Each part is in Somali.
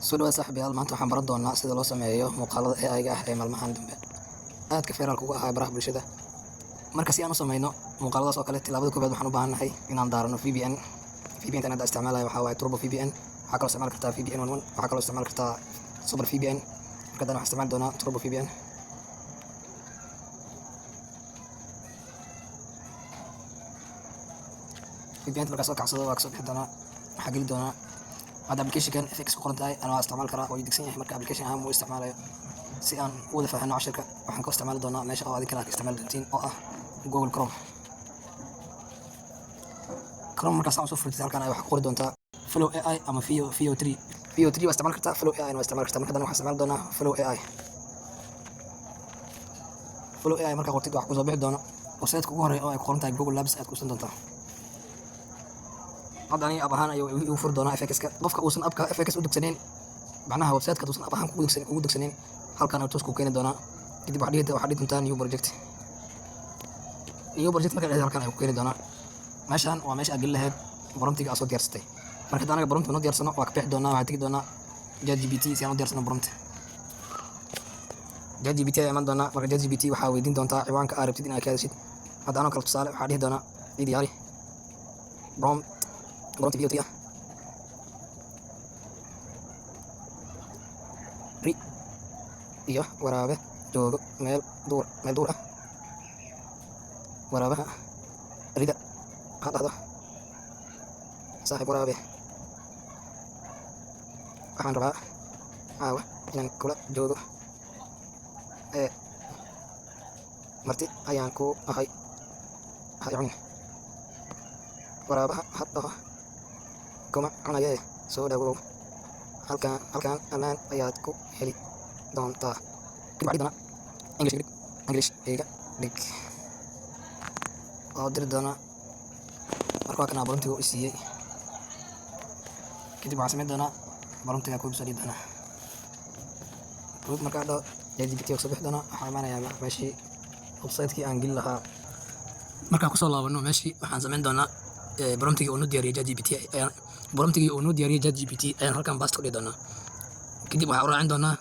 soo dhawaad saaxiibayaal maanta waxaan baran doonaa sida loo sameeyo muuqaalada AI-ga ah ee maalmahan dambe aadka feeralka uga ahaa baraha bulshada. Marka si aan u sameyno muuqaaladaas oo kale tilaabada koowaad waxaan u baahannahay inaan daarano VPN. VPN-tan hadda isticmaalayo waxaa waaye Turbo VPN. Waxaa kaloo isticmaali kartaa VPN 11, waxaa kaloo isticmaali kartaa Super VPN. Marka hadda waxaan isticmaali doonaa Turbo VPN. VPN markaas oo kacsado waa kasoo bixi doonaa. Waxaa geli doonaa هذا application FX ku qoran tahay ana isticmaal karaa oo digsan yahay marka application ahaan uu isticmaalayo si aan u wada faahfaahino casharka waxaan ka isticmaali doonaa meesha oo adiga kala isticmaali doontiin oo ah Google Chrome markaas aan soo furtay halkan ay wax ku qori doontaa Flow AI ama VO3 waa isticmaali kartaa Flow AI waa isticmaali kartaa marka waxaan isticmaali doonaa Flow AI marka qortid wax ku soo bixi doona website ugu horeeya oo ay ku qoran tahay Google Labs aad ku san doontaa هذا أنا أبغى أنا يوفر دونا FX قفك وصل أبكى FX ودك سنين معناها ويب سايت كتوصل أبغى ودك سنين هل كان توسكو كين دونا كده وحديد متان نيو بروجكت ما كان هل كان كين دونا ماشان وماش أقل له برمتي أصوات يرستي مركز أنا برمت من يرسنا وأكبح دونا وهتيجي دونا جات جي بي تي سيانو يرسنا برمت جات جي بي تي عمل دونا مركز جات جي بي تي وحاولين دونا عوانك أعرف تدينا كذا شيء هذا أنا كلت صالح وحديد دونا إيدي هاري برمت VO3 ري iyo waraabe joogo meel duur ah waraabaha rida ha dhahdo saaxiib waraabe waxaan rabaa caawa inaan kula joogo marti ayaan ku ahay haycun waraabaha ha dhaho kuma cunayee soo dhawow halkan ammaan ayaad ku heli doontaa kadib waxaa doonaa English iga dhig oo diri doonaa marka waa kana baruntiga u siiyey kadib waxaan samayn doonaa baruntiga ku soo dhigi doonaa marka dhao GPT oo soo bixi doonaa waxaan imaanayaa meeshii website-kii aan geli lahaa markaan kusoo laabano meeshii waxaan samayn doonaa برامتي أو نودي رياض GPT برامتي أو نودي رياض GPT أنا هالكان باست كل دونا كدي وحورا عندنا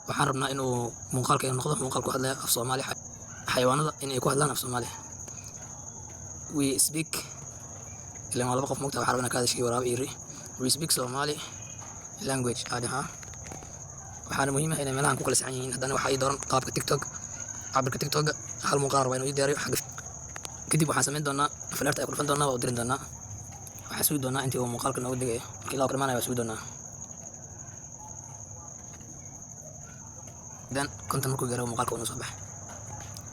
وحربنا إنه مقال كأنه نقطة مقال كواحد لا في صومالي حيوانات إنه يكون لنا في صومالي we speak اللي ما لبقى في مكتب حربنا كذا شيء وراه إيري we speak Somali language هذا ها وحنا مهمة إن ملان كل سعيين هذا وحي دور طابق تيك توك عبر تيك توك هالمقاربة إنه يداري حق kadib waxaan samayn doonaa falaarta ay ku dhufan doonaa waa u dirin doonaa waxaan sugi doonaa intii uu muuqaalka noogu digayo markii loo qiimaanayo waa sugi doonaa dan konton markuu gaaro muuqaalka uu noo soo baxay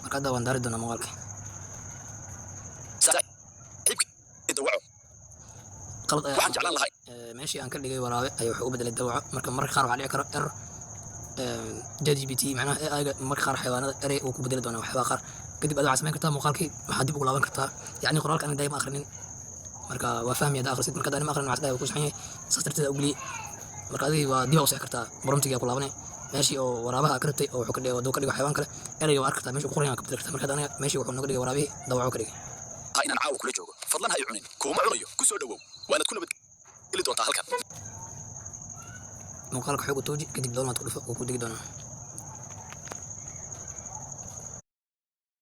marka hadda waan daari doonaa muuqaalka qalad waxaan jeclaan lahay meeshii aan ka dhigay waraabe ayuu wuxuu u bedelay dawaco marka marka qaar waxaa dhici karo error ChatGPT macnaha AI-ga marka qaar xayawaanada erey uu ku bedeli doonaa waxyaabaa qaar kadib aad waxaad samayn kartaa muuqaalkii waxaad dib ugu laaban kartaa yacni qoraalka aan dayma akrinin marka waa fahmi hadda akhrisid marka daan ma akhrin waxaad ku saxan yahay saas darteed u geliye marka adiga waa dib u sii kartaa baromtiga ku laabanay meeshii oo waraabaha ka rabtay oo wuxuu ka dhigay waddo ka dhigay xayawaan kale erey waa arkaa meeshii ku qoran ka bedeli kartaa marka aniga meeshii wuxuu naga dhigay waraabihi dawaco ka dhigay inaan caawa kula joogo fadlan hay cunin kuma cunayo ku soo dhawow waanad ku nabad geli doontaa halkan muuqaalka xog u tooji kadib doonad ku dhufo oo ku digi doonaa